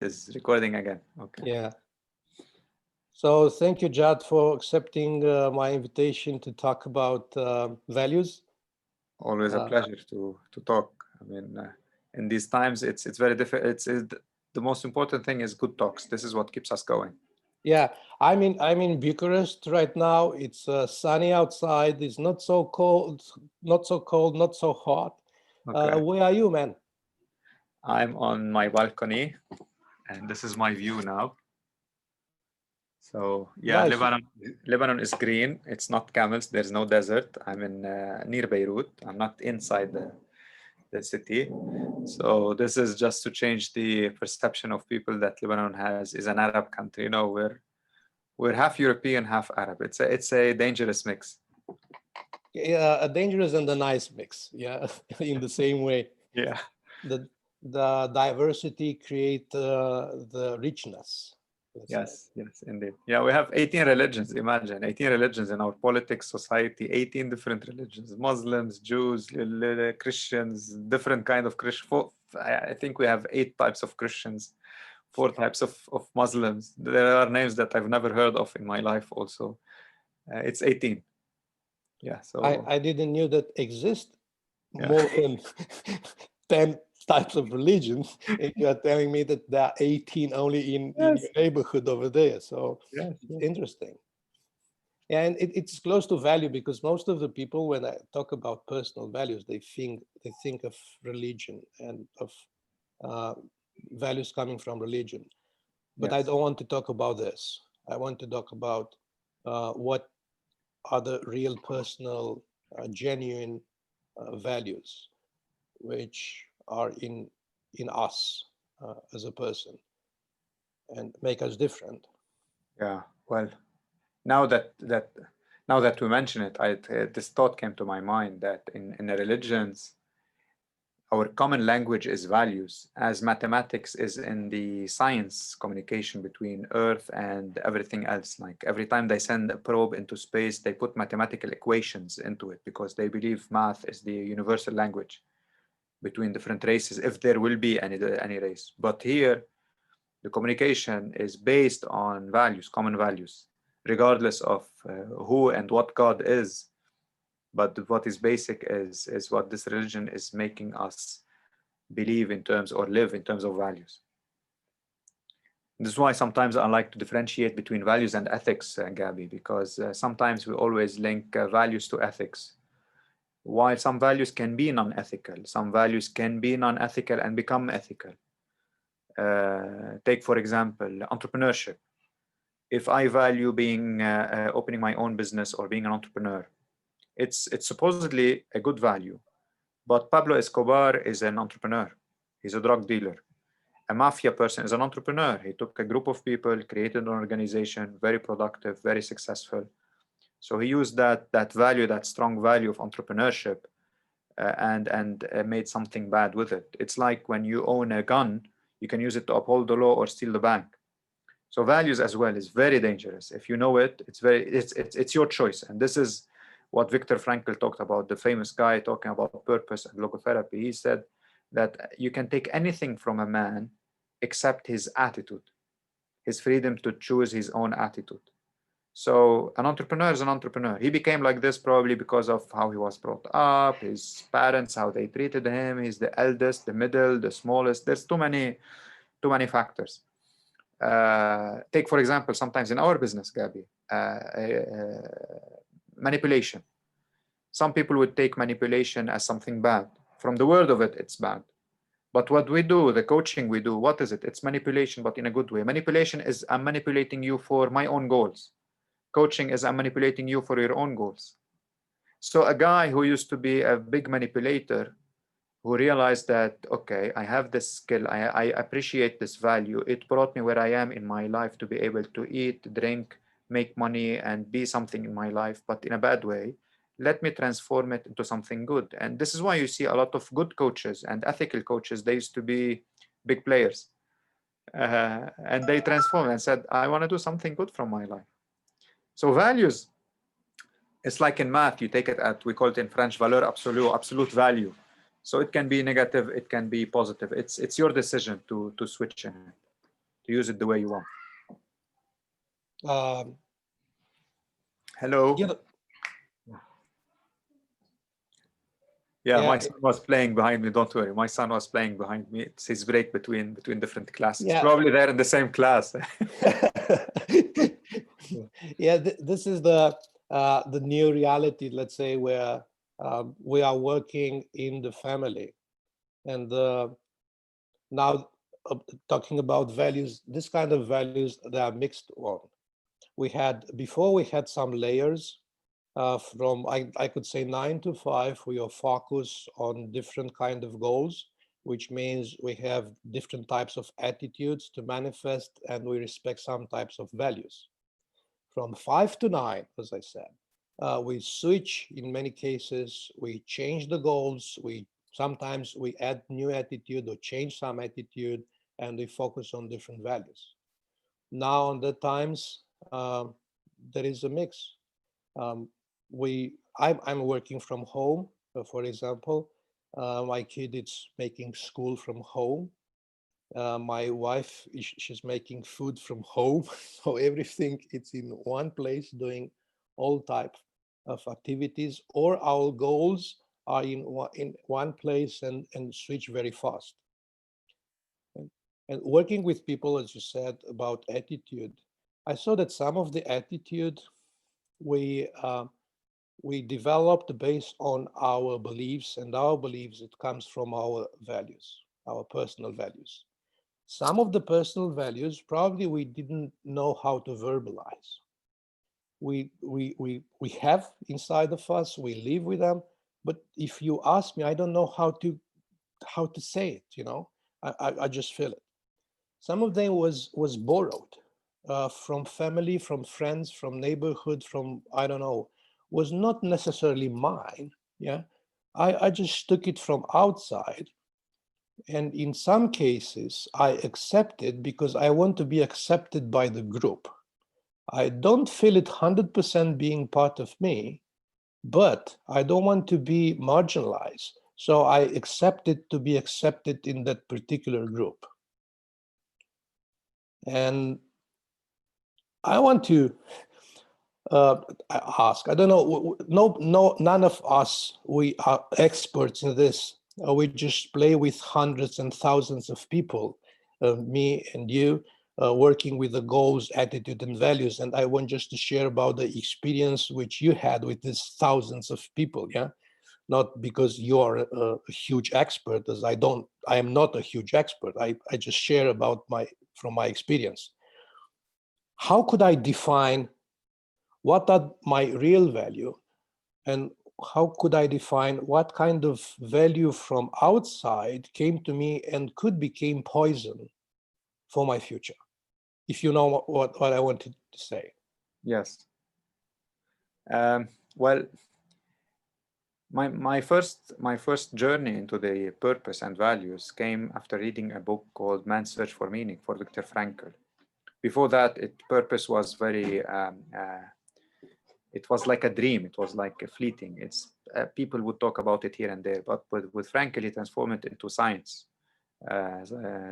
is recording again. Okay. Yeah. So thank you, Jad, for accepting my invitation to talk about values. Always a pleasure to talk. I mean, in these times, it's very difficult. The most important thing is good talks. This is what keeps us going. Yeah, I'm in Bucharest right now. It's sunny outside. It's not so cold, not so hot. Okay. Where are you, man? I'm on my balcony, and this is my view now. So yeah, Nice. Lebanon is green. It's not camels. There's no desert. I'm in near Beirut. I'm not inside the city. So this is just to change the perception of people that Lebanon is an Arab country. You know, we're half European, half Arab. It's a dangerous mix. Yeah, a dangerous and a nice mix. Yeah, in the same way. Yeah. The diversity create the richness. Yes, yes, indeed. Yeah, we have 18 religions. Imagine 18 religions in our politics, society, 18 different religions: Muslims, Jews, Christians, different kind of Christian. I think we have 8 types of Christians, 4 types of Muslims. There are names that I've never heard of in my life also. It's 18. Yeah, so I didn't knew that exist more than 10 types of religions. And you are telling me that there are 18 only in your neighborhood over there. So it's interesting. And it's close to value, because most of the people, when I talk about personal values, they think of religion and of values coming from religion. But I don't want to talk about this. I want to talk about what are the real personal, genuine values which are in us as a person and make us different. Yeah, well, now that we mention it, this thought came to my mind that in the religions, our common language is values, as mathematics is in the science communication between Earth and everything else. Like every time they send a probe into space, they put mathematical equations into it because they believe math is the universal language between different races, if there will be any race. But here, the communication is based on values, common values, regardless of who and what God is. But what is basic is what this religion is making us believe in terms or live in terms of values. This is why sometimes I like to differentiate between values and ethics, Gabby, because sometimes we always link values to ethics. While some values can be non-ethical, some values can be non-ethical and become ethical. Take, for example, entrepreneurship. If I value being opening my own business or being an entrepreneur, it's supposedly a good value. But Pablo Escobar is an entrepreneur. He's a drug dealer. A mafia person is an entrepreneur. He took a group of people, created an organization, very productive, very successful. So he used that value, that strong value of entrepreneurship, and made something bad with it. It's like when you own a gun, you can use it to uphold the law or steal the bank. So values as well is very dangerous. If you know it, it's your choice. And this is what Viktor Frankl talked about, the famous guy talking about purpose and logotherapy. He said that you can take anything from a man except his attitude, his freedom to choose his own attitude. So an entrepreneur is an entrepreneur. He became like this probably because of how he was brought up, his parents, how they treated him. He's the eldest, the middle, the smallest. There's too many factors. Take, for example, sometimes in our business, Gabby, manipulation. Some people would take manipulation as something bad. From the word of it, it's bad. But what we do, the coaching we do, what is it? It's manipulation, but in a good way. Manipulation is I'm manipulating you for my own goals. Coaching is I'm manipulating you for your own goals. So a guy who used to be a big manipulator, who realized that, okay, I have this skill, I appreciate this value. It brought me where I am in my life to be able to eat, drink, make money, and be something in my life, but in a bad way. Let me transform it into something good. And this is why you see a lot of good coaches and ethical coaches. They used to be big players. And they transformed and said, I want to do something good from my life. So values, it's like in math, you take it at, we call it in French, valeur absolue, absolute value. So it can be negative, it can be positive. It's your decision to switch in it. to use it the way you want. Um, Hello. yeah, Yeah, Yeah. my son was playing behind me. Don't worry, my son was playing behind me. It's his break between different classes. Yeah. Probably they're in the same class. Yeah, this is the new reality, let's say, where we are working in the family, and now talking about values, this kind of values, they are mixed one. Before we had some layers from I could say 9 to 5. We are focused on different kind of goals, which means we have different types of attitudes to manifest, and we respect some types of values. From 5 to 9, as I said, we switch in many cases. We change the goals. Sometimes we add new attitude or change some attitude, and we focus on different values. Now, on the times, there is a mix. I'm working from home, for example. My kid is making school from home. My wife, she's making food from home. So everything, it's in one place, doing all type of activities, or our goals are in one place and switch very fast. And working with people, as you said, about attitude, I saw that some of the attitude we developed based on our beliefs, and our beliefs, it comes from our values, our personal values. Some of the personal values probably we didn't know how to verbalize. We have inside of us, we live with them, but if you ask me, I don't know how to say it, you know. I just feel it. Some of them was borrowed from family, from friends, from neighborhood, from, I don't know, was not necessarily mine. Yeah, I just took it from outside, and in some cases I accept it because I want to be accepted by the group. I don't feel it 100% being part of me, but I don't want to be marginalized, so I accept it to be accepted in that particular group. And I want to ask, I don't know, none of us, we are experts in this. We just play with hundreds and thousands of people, me and you, working with the goals, attitude, and values. And I want just to share about the experience which you had with these thousands of people, yeah? Not because you are a huge expert, as I am not a huge expert. I just share about from my experience. How could I define what are my real value, and how could I define what kind of value from outside came to me and could become poison for my future? If you know what I wanted to say. Yes. Well, my first journey into the purpose and values came after reading a book called Man's Search for Meaning for Viktor Frankl. Before that, purpose was very it was like a dream. It was like a fleeting. It's people would talk about it here and there, but with Frankl, he transformed it into science,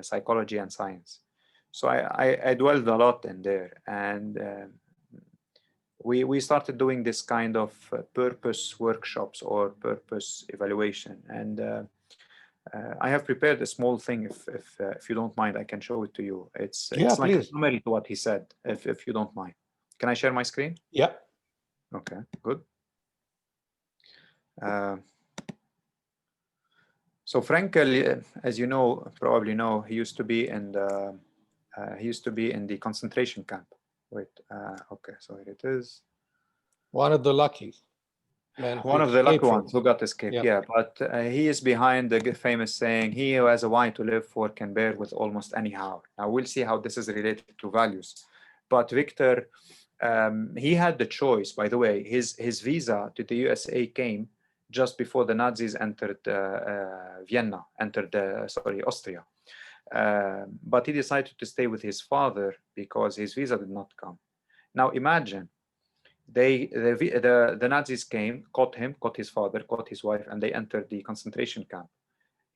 psychology and science. So I dwelled a lot in there, and we started doing this kind of purpose workshops or purpose evaluation. And I have prepared a small thing. If you don't mind, I can show it to you. It's like a summary to what he said. If you don't mind, can I share my screen? Yeah. Okay, good. So Frankl, as you know, probably know, he used to be in the concentration camp. Wait, okay, so here it is. One of the lucky men. One of the lucky ones who got escaped, yeah. But he is behind the famous saying, "He who has a why to live for can bear with almost anyhow." Now we'll see how this is related to values. But Victor, he had the choice. By the way, his visa to the USA came just before the Nazis entered Austria. But he decided to stay with his father because his visa did not come. Now imagine, the Nazis came, caught him, caught his father, caught his wife, and they entered the concentration camp.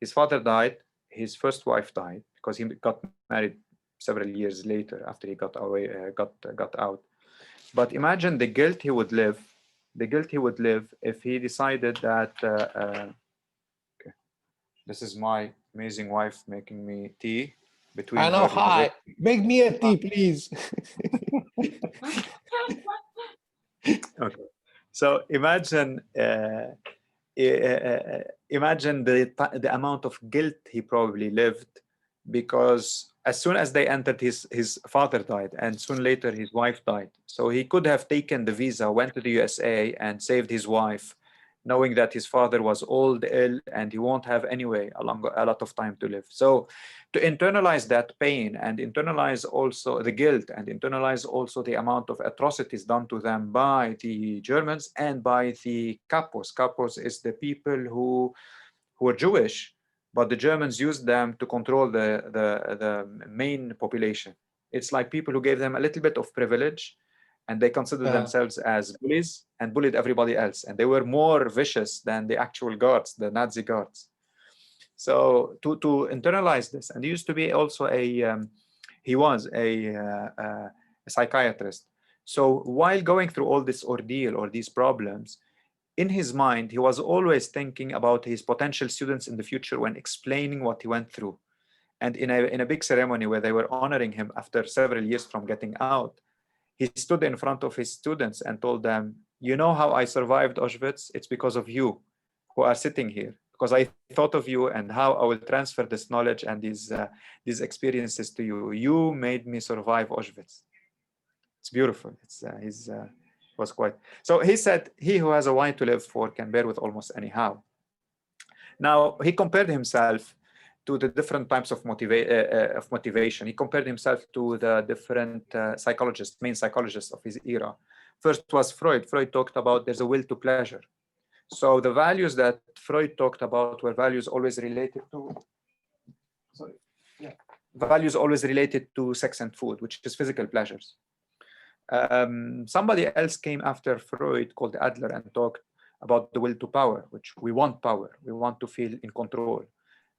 His father died. His first wife died because he got married several years later after he got away, got out. But imagine the guilt he would live, if he decided that. Okay, this is my amazing wife making me tea. Between I know. her Hi, make me a tea, please. Okay, so imagine. Imagine the amount of guilt he probably lived, because as soon as they entered, his father died, and soon later his wife died. So he could have taken the visa, went to the USA, and saved his wife, knowing that his father was old, ill, and he won't have anyway a lot of time to live. So to internalize that pain and internalize also the guilt and internalize also the amount of atrocities done to them by the Germans and by the Kapos. Kapos is the people who are Jewish, but the Germans used them to control the main population. It's like people who gave them a little bit of privilege, and they considered themselves as bullies and bullied everybody else. And they were more vicious than the actual guards, the Nazi guards. So to internalize this, and he used to be also he was a psychiatrist. So while going through all this ordeal or these problems, in his mind, he was always thinking about his potential students in the future when explaining what he went through. And in a big ceremony where they were honoring him after several years from getting out, he stood in front of his students and told them, you know how I survived Auschwitz? It's because of you who are sitting here, because I thought of you and how I will transfer this knowledge and these experiences to you. You made me survive Auschwitz. It's beautiful. Was quite. So he said, he who has a why to live for can bear with almost anyhow. Now, he compared himself to the different types of motivation. He compared himself to the different main psychologists of his era. First was Freud. Freud talked about there's a will to pleasure. So the values that Freud talked about were values always related to, values always related to sex and food, which is physical pleasures. Somebody else came after Freud called Adler and talked about the will to power, which we want power. We want to feel in control.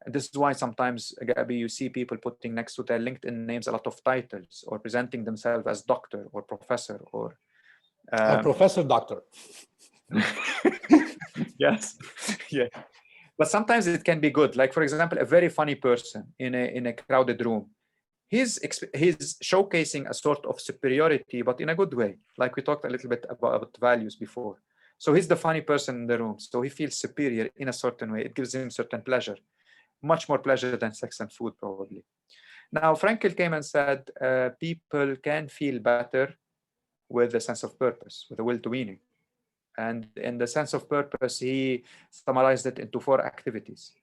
And this is why sometimes, Gabi, you see people putting next to their LinkedIn names a lot of titles or presenting themselves as doctor or professor or... Professor Doctor. Yes, yeah. But sometimes it can be good. Like, for example, a very funny person in a crowded room. He's showcasing a sort of superiority, but in a good way. Like we talked a little bit about values before. So he's the funny person in the room. So he feels superior in a certain way. It gives him certain pleasure. Much more pleasure than sex and food, probably. Now, Frankl came and said, people can feel better with a sense of purpose, with a will to meaning. And in the sense of purpose, he summarized it into 4 activities,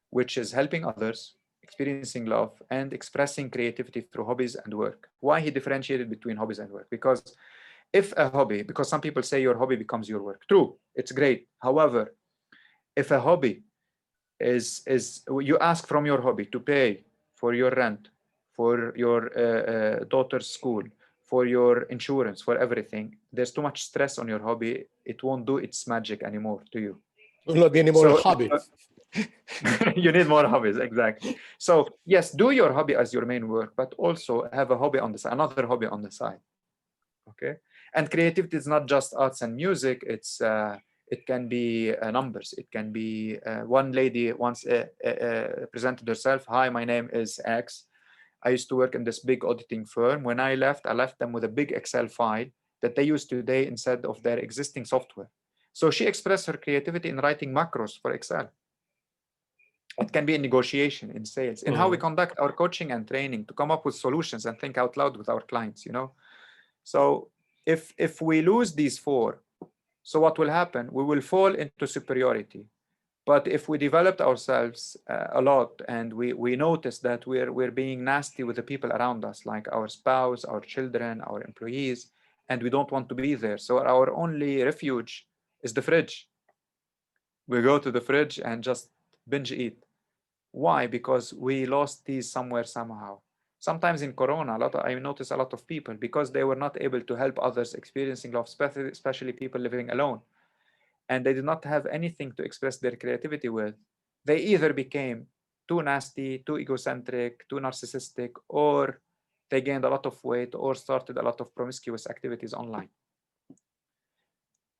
which is helping others, experiencing love, and expressing creativity through hobbies and work. Why he differentiated between hobbies and work? Because if a hobby, because some people say your hobby becomes your work. True, it's great. However, if a hobby is you ask from your hobby to pay for your rent, for your daughter's school, for your insurance, for everything, there's too much stress on your hobby. It won't do its magic anymore to you. Will not be any more hobby. You need more hobbies, exactly. So yes, do your hobby as your main work, but also have a hobby on the side, another hobby on the side. Okay, and creativity is not just arts and music. It's it can be numbers. It can be one lady once presented herself. Hi, my name is X. I used to work in this big auditing firm. When I left them with a big Excel file that they use today instead of their existing software. So she expressed her creativity in writing macros for Excel. It can be in negotiation, in sales, in how we conduct our coaching and training, to come up with solutions and think out loud with our clients, you know. So if we lose these 4, so what will happen? We will fall into superiority. But if we developed ourselves a lot and we notice that we're being nasty with the people around us, like our spouse, our children, our employees, and we don't want to be there. So our only refuge is the fridge. We go to the fridge and just binge eat. Why? Because we lost these somewhere, somehow. Sometimes in Corona, I notice a lot of people, because they were not able to help others experiencing love, especially people living alone, and they did not have anything to express their creativity with, they either became too nasty, too egocentric, too narcissistic, or they gained a lot of weight or started a lot of promiscuous activities online.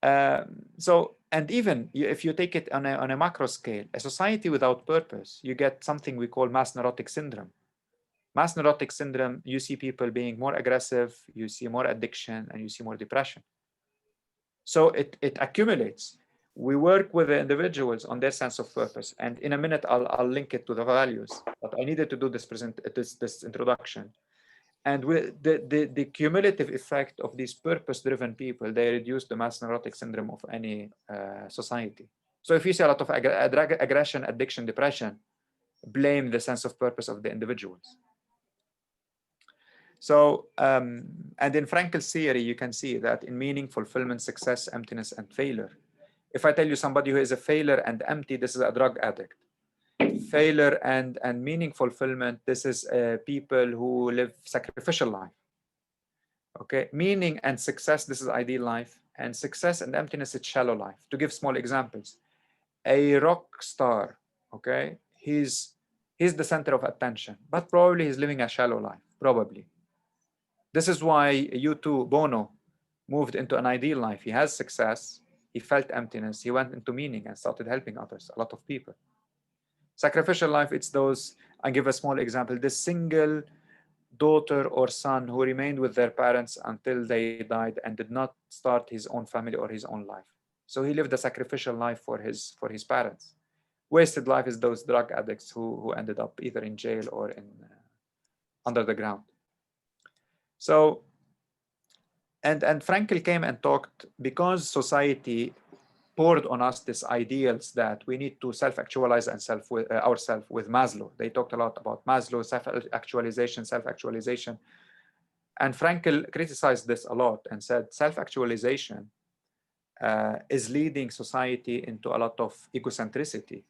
And even if you take it on a macro scale, a society without purpose, you get something we call mass neurotic syndrome. Mass neurotic syndrome, you see people being more aggressive, you see more addiction, and you see more depression. So it accumulates. We work with the individuals on their sense of purpose, and in a minute I'll link it to the values. But I needed to do this introduction. And with the cumulative effect of these purpose-driven people, they reduce the mass neurotic syndrome of any society. So if you see a lot of aggression, addiction, depression, blame the sense of purpose of the individuals. So, and in Frankel's theory, you can see that in meaning, fulfillment, success, emptiness, and failure. If I tell you somebody who is a failure and empty, this is a drug addict. Failure and meaning fulfillment, this is people who live sacrificial life. Okay, meaning and success, this is ideal life. And success and emptiness, it's shallow life. To give small examples, a rock star, okay, he's the center of attention, but probably he's living a shallow life, probably. This is why U2, Bono, moved into an ideal life. He has success, he felt emptiness, he went into meaning and started helping others, a lot of people. Sacrificial life, it's those, I give a small example, this single daughter or son who remained with their parents until they died and did not start his own family or his own life. So he lived a sacrificial life for his parents. Wasted life is those drug addicts who ended up either in jail or in under the ground. So, and Frankl came and talked, because society poured on us these ideals that we need to self-actualize and ourselves with Maslow. They talked a lot about Maslow, self-actualization. And Frankl criticized this a lot and said self-actualization is leading society into a lot of egocentricity.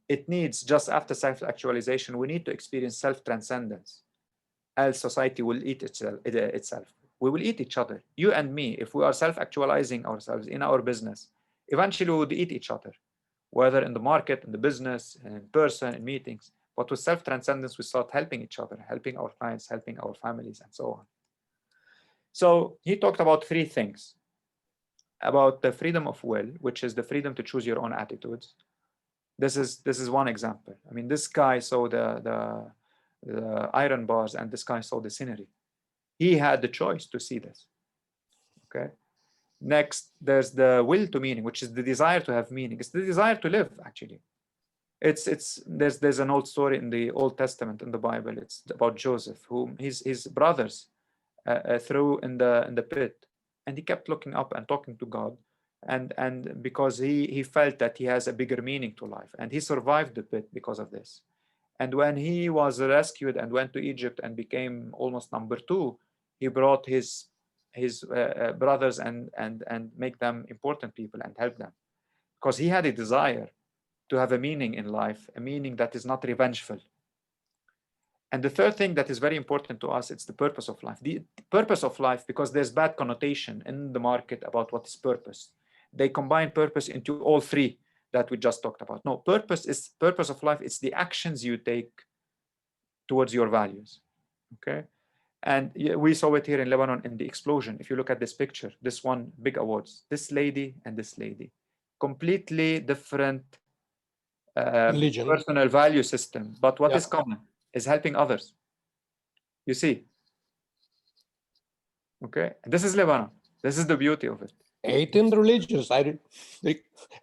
It needs, just after self-actualization, we need to experience self-transcendence, else society will eat itself. We will eat each other. You and me, if we are self-actualizing ourselves in our business, eventually we would eat each other, whether in the market, in the business, in person, in meetings. But with self-transcendence, we start helping each other, helping our clients, helping our families, and so on. So he talked about three things. About the freedom of will, which is the freedom to choose your own attitudes. This is one example. I mean, this guy saw the iron bars, and this guy saw the scenery. He had the choice to see this. Okay. Next, there's the will to meaning, which is the desire to have meaning. It's the desire to live, actually. There's an old story in the Old Testament, in the Bible. It's about Joseph, whom his brothers threw in the pit, and he kept looking up and talking to God, and because he felt that he has a bigger meaning to life, and he survived the pit because of this. And when he was rescued and went to Egypt and became almost number 2, he brought his brothers and make them important people and help them, because he had a desire to have a meaning in life, a meaning that is not revengeful. And the third thing that is very important to us, it's the purpose of life. The purpose of life, because there's bad connotation in the market about what is purpose. They combine purpose into all three that we just talked about. No, purpose of life. It's the actions you take towards your values. Okay. And we saw it here in Lebanon in the explosion. If you look at this picture, this one, big awards, this lady and this lady, completely different personal value system. But what is common is helping others. You see. Okay. And this is Lebanon. This is the beauty of it. 18 religions, I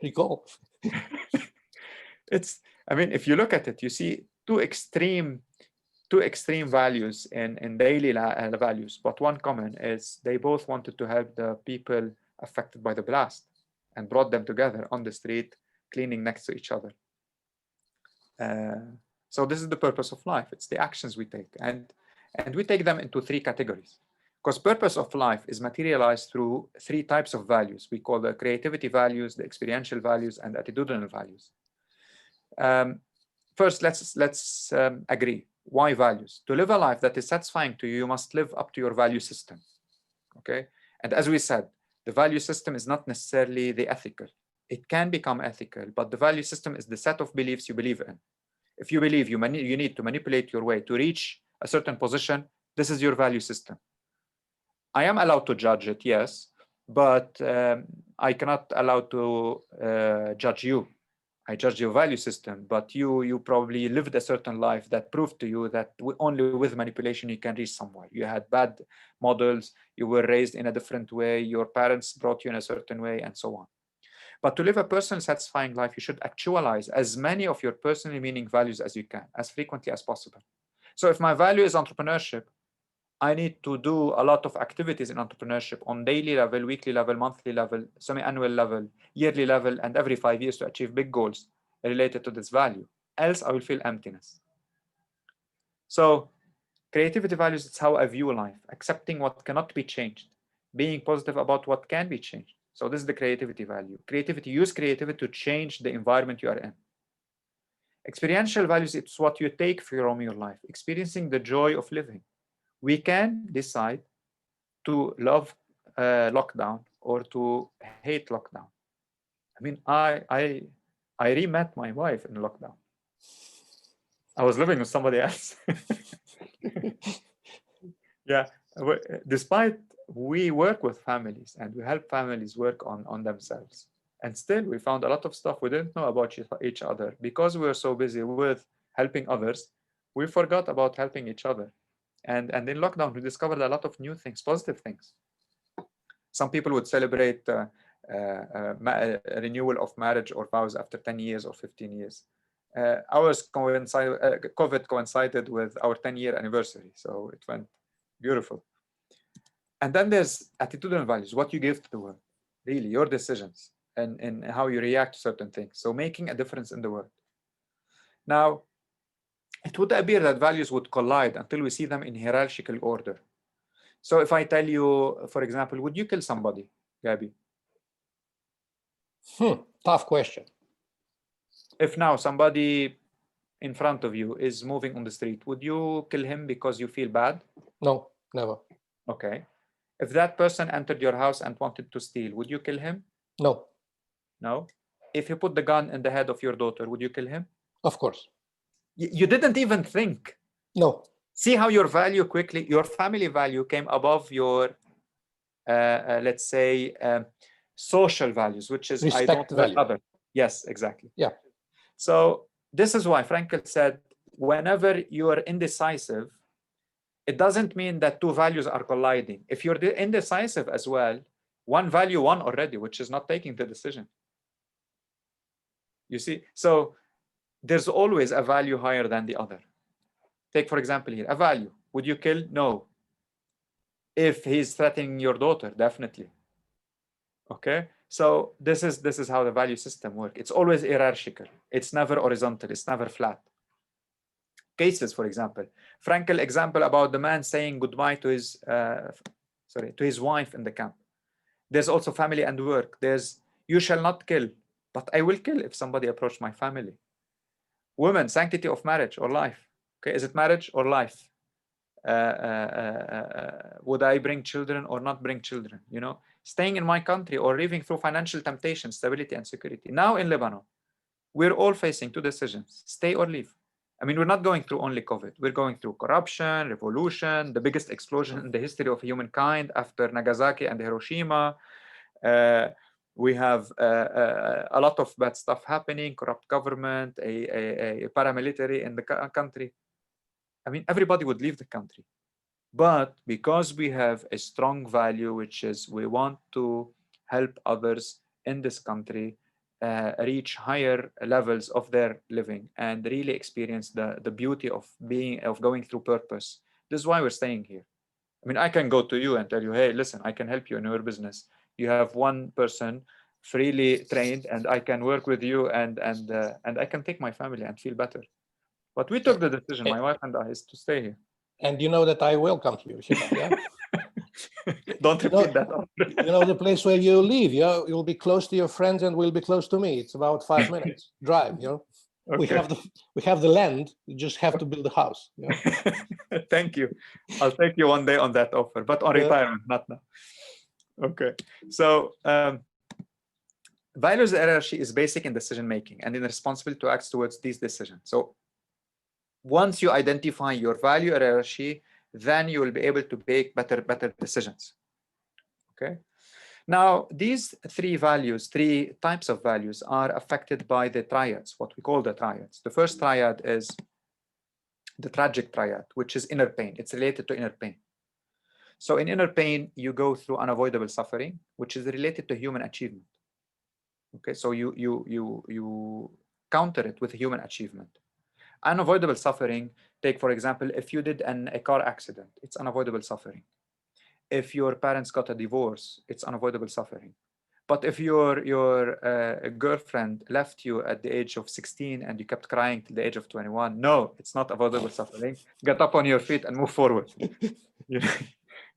recall. I mean, if you look at it, you see two extreme values in daily values, but one common is they both wanted to help the people affected by the blast and brought them together on the street, cleaning next to each other. So this is the purpose of life. It's the actions we take, and we take them into three categories, because purpose of life is materialized through three types of values. We call the creativity values, the experiential values, and attitudinal values. First, let's agree. Why values? To live a life that is satisfying to you, you must live up to your value system. Okay, and as we said, the value system is not necessarily the ethical. It can become ethical, but the value system is the set of beliefs you believe in. If you believe you need to manipulate your way to reach a certain position, This is your value system. I am allowed to judge it, yes, but I cannot allow to judge you. I judge your value system, but you probably lived a certain life that proved to you that only with manipulation you can reach somewhere. You had bad models, you were raised in a different way, your parents brought you in a certain way, and so on. But to live a personal satisfying life, you should actualize as many of your personally meaning values as you can, as frequently as possible. So if my value is entrepreneurship, I need to do a lot of activities in entrepreneurship on daily level, weekly level, monthly level, semi-annual level, yearly level, and every 5 years to achieve big goals related to this value. Else I will feel emptiness. So creativity values, it's how I view life, accepting what cannot be changed, being positive about what can be changed. So this is the creativity value. Creativity, use creativity to change the environment you are in. Experiential values, it's what you take from your life, experiencing the joy of living. We can decide to love lockdown or to hate lockdown. I mean, I re-met my wife in lockdown. I was living with somebody else. Yeah, despite we work with families and we help families work on themselves. And still we found a lot of stuff we didn't know about each other. Because we were so busy with helping others, we forgot about helping each other. And in lockdown, we discovered a lot of new things, positive things. Some people would celebrate renewal of marriage or vows after 10 years or 15 years. Ours COVID coincided with our 10-year anniversary, so it went beautiful. And then there's attitudinal values, what you give to the world, really, your decisions and how you react to certain things. So making a difference in the world. Now, it would appear that values would collide until we see them in hierarchical order. So if I tell you, for example, would you kill somebody, Gabby? Tough question. If now somebody in front of you is moving on the street, would you kill him because you feel bad? No, never. Okay. If that person entered your house and wanted to steal, would you kill him? No. No. If you put the gun in the head of your daughter, would you kill him? Of course. You didn't even think. No. See how your value quickly, your family value came above your, let's say, social values, which is respect I don't value. Other. Yes, exactly. Yeah. So this is why Frankl said, whenever you are indecisive, it doesn't mean that two values are colliding. If you're indecisive as well, one value won already, which is not taking the decision. You see, so there's always a value higher than the other. Take, for example, here, a value. Would you kill? No. If he's threatening your daughter, definitely. Okay, so this is how the value system works. It's always hierarchical. It's never horizontal. It's never flat. Cases, for example, Frankl example about the man saying goodbye to his to his wife in the camp. There's also family and work. There's you shall not kill, but I will kill if somebody approached my family. Women, sanctity of marriage or life. Okay, is it marriage or life? Would I bring children or not bring children? You know, staying in my country or living through financial temptation, stability and security. Now in Lebanon, we're all facing two decisions: stay or leave. I mean, we're not going through only COVID. We're going through corruption, revolution, the biggest explosion in the history of humankind after Nagasaki and Hiroshima. We have a lot of bad stuff happening, corrupt government, a paramilitary in the country. I mean, everybody would leave the country. But because we have a strong value, which is we want to help others in this country reach higher levels of their living and really experience the beauty of going through purpose. This is why we're staying here. I mean, I can go to you and tell you, hey, listen, I can help you in your business. You have one person freely trained, and I can work with you, and I can take my family and feel better. But we took the decision, my wife and I, is to stay here. And you know that I welcome you here. Yeah? Don't repeat that. You know the place where you live. Yeah, you'll be close to your friends, and we'll be close to me. It's about 5 minutes drive. You know, okay. we have the land. You just have to build a house. Yeah? Thank you. I'll take you one day on that offer, but on retirement, not now. Okay. So values hierarchy is basic in decision making and in responsible to act towards these decisions. So once you identify your value hierarchy, then you will be able to make better decisions. Okay. Now, these three types of values are affected by the triads, what we call the triads. The first triad is the tragic triad, which is inner pain. It's related to inner pain. So in inner pain, you go through unavoidable suffering, which is related to human achievement. Okay, so you counter it with human achievement. Unavoidable suffering, take for example, if you did a car accident, it's unavoidable suffering. If your parents got a divorce, it's unavoidable suffering. But if your girlfriend left you at the age of 16 and you kept crying till the age of 21, no, it's not avoidable suffering. Get up on your feet and move forward.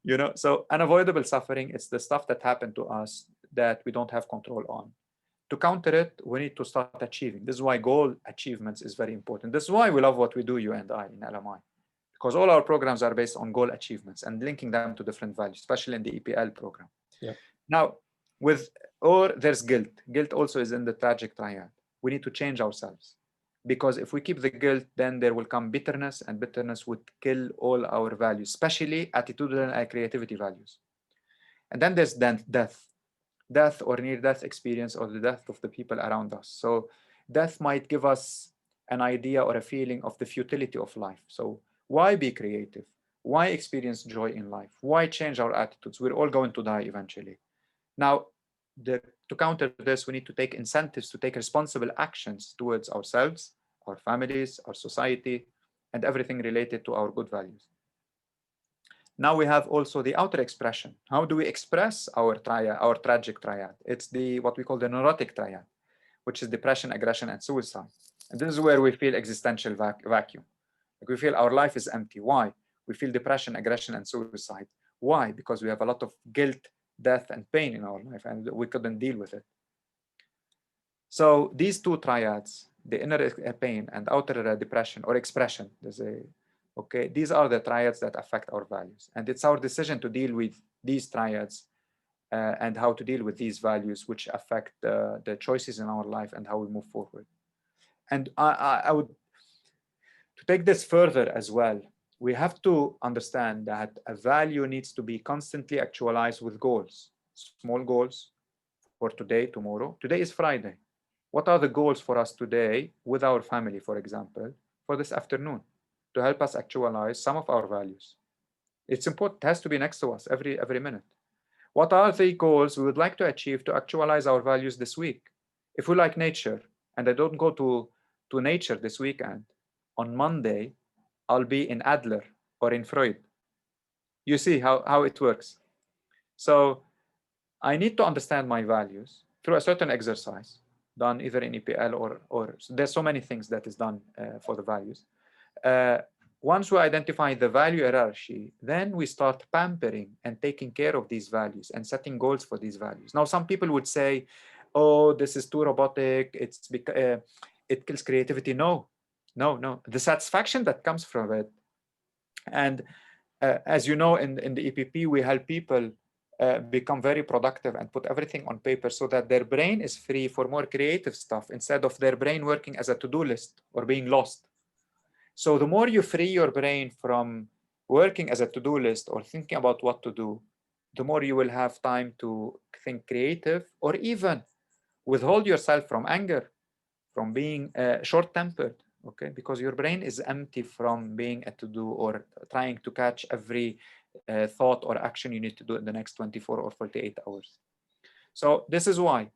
You know, so unavoidable suffering, it's the stuff that happened to us that we don't have control on. To counter it, we need to start achieving. This is why goal achievements is very important. This is why we love what we do, you and I, in LMI. Because all our programs are based on goal achievements and linking them to different values, especially in the EPL program. Yeah. Now, there's guilt. Guilt also is in the tragic triad. We need to change ourselves. Because if we keep the guilt, then there will come bitterness, and bitterness would kill all our values, especially attitudinal and creativity values. And then there's death or near-death experience, or the death of the people around us. So death might give us an idea or a feeling of the futility of life. So why be creative? Why experience joy in life? Why change our attitudes? We're all going to die eventually. Now, to counter this, we need to take incentives to take responsible actions towards ourselves, our families, our society, and everything related to our good values. Now we have also the outer expression. How do we express our tragic triad? It's what we call the neurotic triad, which is depression, aggression, and suicide. And this is where we feel existential vacuum. Like we feel our life is empty. Why? We feel depression, aggression, and suicide. Why? Because we have a lot of guilt, death, and pain in our life, and we couldn't deal with it. So these two triads, the inner pain and outer depression or expression, okay, these are the triads that affect our values. And it's our decision to deal with these triads and how to deal with these values, which affect the choices in our life and how we move forward. And I would, to take this further as well, we have to understand that a value needs to be constantly actualized with goals, small goals for today, tomorrow. Today is Friday. What are the goals for us today with our family, for example, for this afternoon, to help us actualize some of our values? It's important, it has to be next to us every minute. What are the goals we would like to achieve to actualize our values this week? If we like nature, and I don't go to nature this weekend, on Monday, I'll be in Adler or in Freud. You see how it works. So I need to understand my values through a certain exercise done either in EPL or there's so many things that is done for the values. Once we identify the value hierarchy, then we start pampering and taking care of these values and setting goals for these values. Now, some people would say, oh, this is too robotic, it kills creativity. No. The satisfaction that comes from it. And as you know, in the EPP, we help people become very productive and put everything on paper so that their brain is free for more creative stuff instead of their brain working as a to-do list or being lost. So the more you free your brain from working as a to-do list or thinking about what to do, the more you will have time to think creative or even withhold yourself from anger, from being short-tempered, okay? Because your brain is empty from being a to-do or trying to catch every thought or action you need to do in the next 24 or 48 hours. So this is why.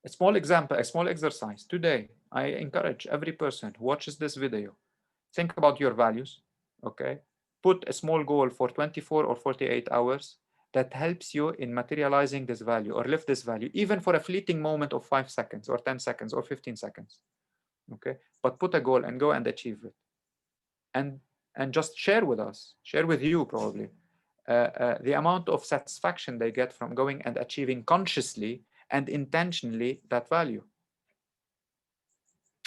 A small example, a small exercise. Today, I encourage every person who watches this video, think about your values, okay? Put a small goal for 24 or 48 hours that helps you in materializing this value or live this value, even for a fleeting moment of 5 seconds or 10 seconds or 15 seconds, okay? But put a goal and go and achieve it. And just share with us, share with you probably, the amount of satisfaction they get from going and achieving consciously and intentionally that value.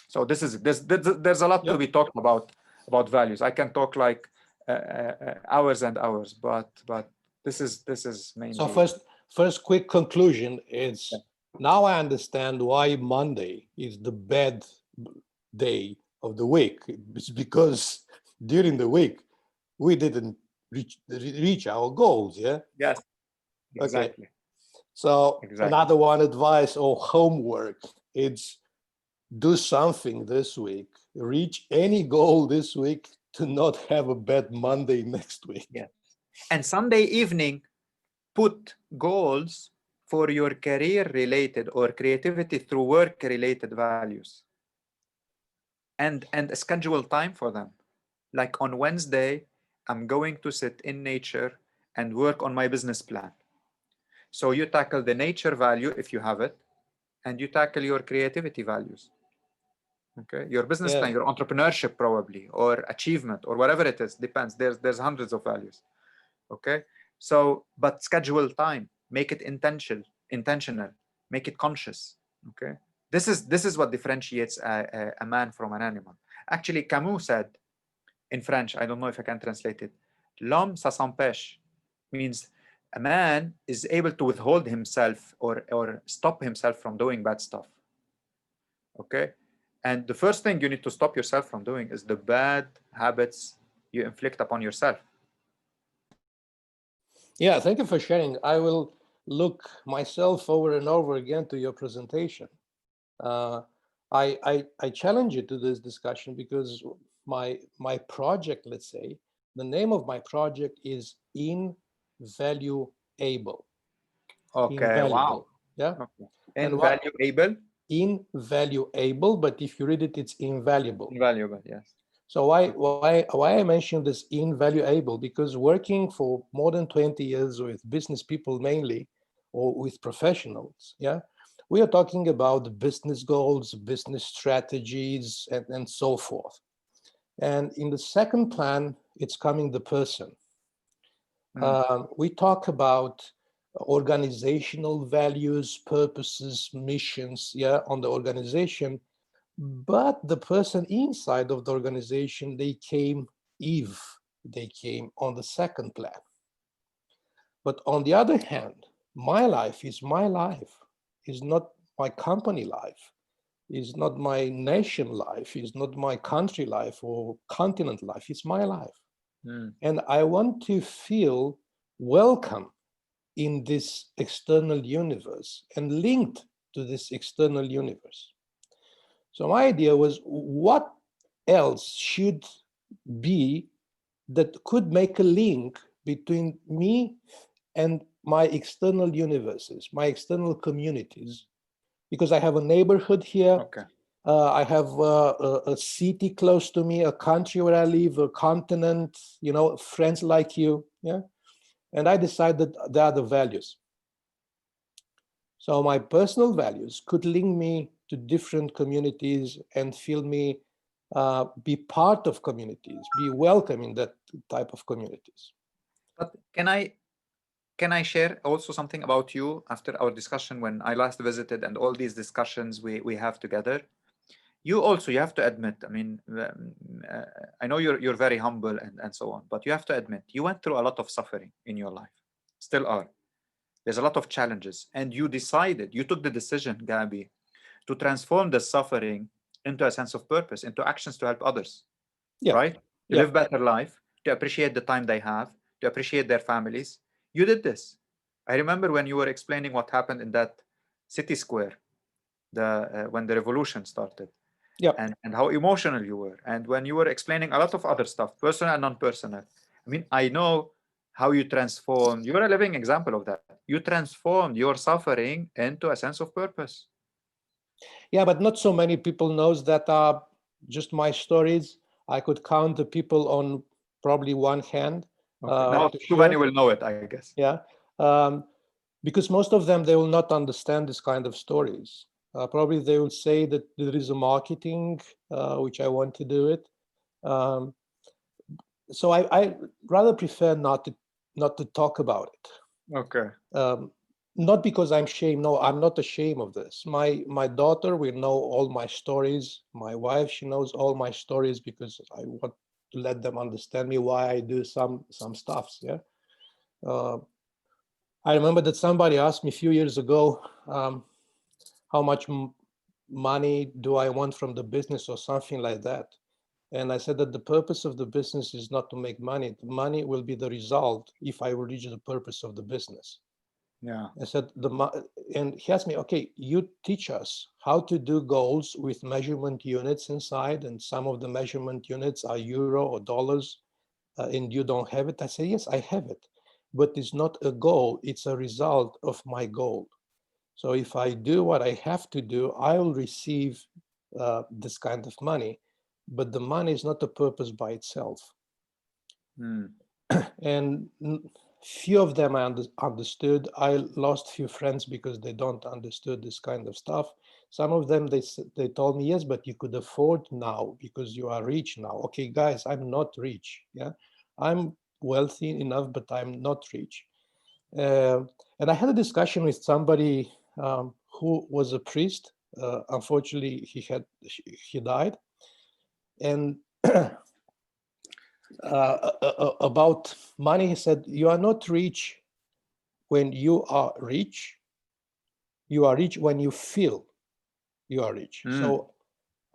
So there's a lot to be talked about values. I can talk like hours and hours, but this is mainly. So first quick conclusion is now I understand why Monday is the bad day of the week. It's because during the week we didn't reach our goals. Yeah. Yes, Okay. exactly. So Exactly. another one advice or homework, it's do something this week, reach any goal this week to not have a bad Monday next week. Yes. And Sunday evening, put goals for your career related or creativity through work related values. And schedule time for them. Like on Wednesday, I'm going to sit in nature and work on my business plan. So you tackle the nature value if you have it, and you tackle your creativity values. Okay, your business plan, your entrepreneurship probably, or achievement, or whatever it is, depends. There's hundreds of values. Okay, so but schedule time, make it intentional, make it conscious. Okay, this is what differentiates a man from an animal. Actually, Camus said in French, I don't know if I can translate it, l'homme ça s'empêche, means a man is able to withhold himself or stop himself from doing bad stuff. Okay, and the first thing you need to stop yourself from doing is the bad habits you inflict upon yourself. Yeah, thank you for sharing. I will look myself over and over again to your presentation. I challenge you to this discussion because my project, let's say, the name of my project is Invaluable. Okay, Invaluable. wow. Yeah. Okay. Invaluable? Invaluable, but if you read it, it's invaluable. Invaluable, yes. So why I mentioned this invaluable? Because working for more than 20 years with business people mainly, or with professionals, yeah, we are talking about business goals, business strategies, and so forth. And in the second plan, it's coming the person. We talk about organizational values, purposes, missions, yeah, on the organization. But the person inside of the organization, they came on the second plan. But on the other hand, my life is my life, is not my company life, is not my nation life, is not my country life or continent life, it's my life. And I want to feel welcome in this external universe and linked to this external universe. So my idea was, what else should be that could make a link between me and my external universes, my external communities? Because I have a neighborhood here. Okay. I have a city close to me, a country where I live, a continent, you know, friends like you, yeah? And I decided there are the values. So my personal values could link me to different communities and feel me be part of communities, be welcome in that type of communities. But can I share also something about you after our discussion when I last visited and all these discussions we have together? You have to admit, I mean, I know you're very humble and so on, but you have to admit, you went through a lot of suffering in your life, still are. There's a lot of challenges, and you took the decision, Gabi, to transform the suffering into a sense of purpose, into actions to help others, right? To live better life, to appreciate the time they have, to appreciate their families. You did this. I remember when you were explaining what happened in that city square, when the revolution started. And how emotional you were. And when you were explaining a lot of other stuff, personal and non-personal. I mean, I know how you transformed. You're a living example of that. You transformed your suffering into a sense of purpose. Yeah, but not so many people knows that are just my stories. I could count the people on probably one hand. Now too many will know it, I guess. Yeah, because most of them, they will not understand this kind of stories. Probably they will say that there is a marketing, which I want to do it. So I rather prefer not to talk about it. Okay. Not because I'm ashamed. No, I'm not ashamed of this. My daughter will know all my stories. My wife, she knows all my stories because I want to let them understand me why I do some stuffs. Yeah. I remember that somebody asked me a few years ago, how much money do I want from the business or something like that. And I said that the purpose of the business is not to make money. The money will be the result if I will reach the purpose of the business. Yeah. I said, and he asked me, okay, you teach us how to do goals with measurement units inside, and some of the measurement units are euro or dollars, and you don't have it. I say, yes, I have it, but it's not a goal. It's a result of my goal. So if I do what I have to do, I will receive this kind of money, but the money is not a purpose by itself. Mm. And few of them I understood. I lost few friends because they don't understood this kind of stuff. Some of them, they told me, yes, but you could afford now because you are rich now. Okay, guys, I'm not rich. Yeah, I'm wealthy enough, but I'm not rich. And I had a discussion with somebody who was a priest. Unfortunately, he died. And about money, he said, you are not rich when you are rich. You are rich when you feel you are rich. So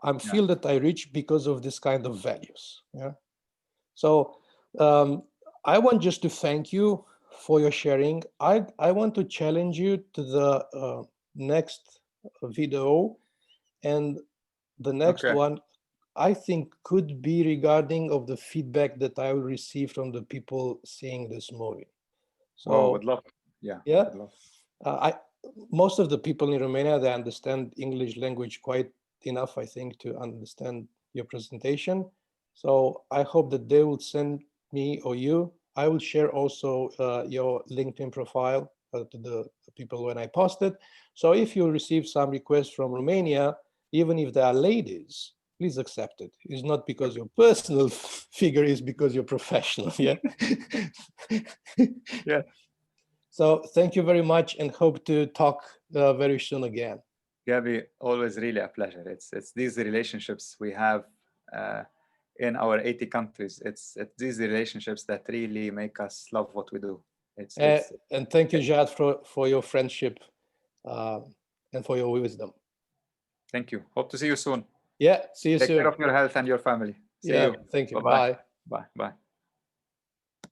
I feel that I rich because of this kind of values. Yeah. So I want just to thank you for your sharing. I want to challenge you to the next video, and the next one I think could be regarding of the feedback that I will receive from the people seeing this movie. So would love. Yeah. Most of the people in Romania, they understand English language quite enough, I think, to understand your presentation. So I hope that they will send me or you. I will share also your LinkedIn profile to the people when I post it. So if you receive some requests from Romania, even if they are ladies, please accept it. It's not because your personal figure, is because you're professional. Yeah. Yeah. So thank you very much, and hope to talk very soon again. Gabby, always really a pleasure. It's these relationships we have in our 80 countries. It's these relationships that really make us love what we do. And thank you, Jad, for your friendship and for your wisdom. Thank you. Hope to see you soon. Yeah, see you soon. Take care of your health and your family. See you. Thank you. Bye-bye. Bye. Bye. Bye.